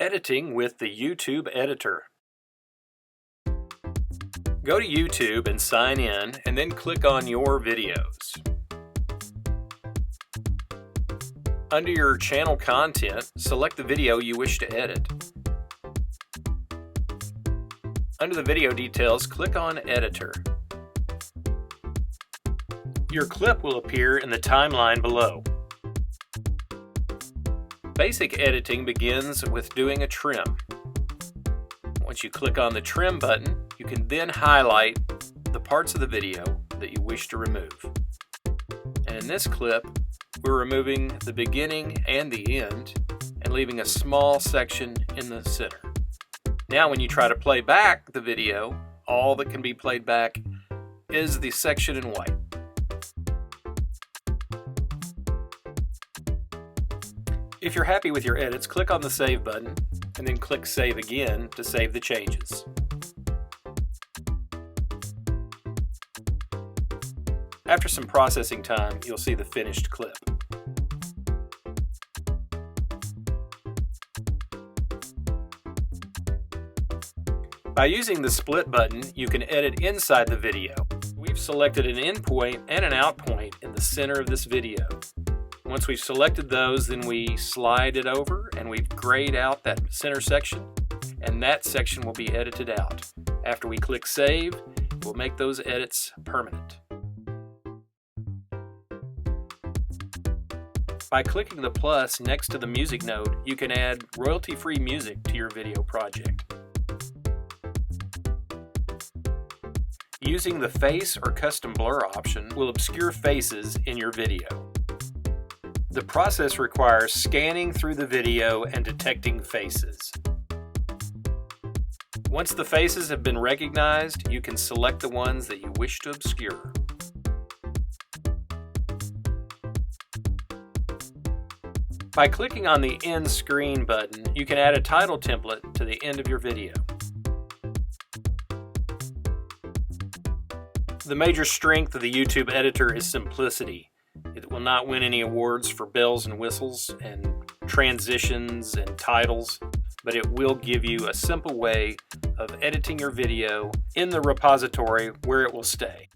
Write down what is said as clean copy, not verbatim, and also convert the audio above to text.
Editing with the YouTube editor. Go to YouTube and sign in, and then click on Your Videos. Under your channel content, select the video you wish to edit. Under the video details, click on Editor. Your clip will appear in the timeline below. Basic editing begins with doing a trim. Once you click on the trim button, you can then highlight the parts of the video that you wish to remove. And in this clip, we're removing the beginning and the end and leaving a small section in the center. Now when you try to play back the video, all that can be played back is the section in white. If you're happy with your edits, click on the Save button and then click Save again to save the changes. After some processing time, you'll see the finished clip. By using the Split button, you can edit inside the video. We've selected an in point and an out point in the center of this video. Once we've selected those, then we slide it over and we grayed out that center section, and that section will be edited out. After we click Save, we'll make those edits permanent. By clicking the plus next to the music note, you can add royalty-free music to your video project. Using the face or custom blur option will obscure faces in your video. The process requires scanning through the video and detecting faces. Once the faces have been recognized, you can select the ones that you wish to obscure. By clicking on the End Screen button, you can add a title template to the end of your video. The major strength of the YouTube editor is simplicity. It will not win any awards for bells and whistles and transitions and titles, but it will give you a simple way of editing your video in the repository where it will stay.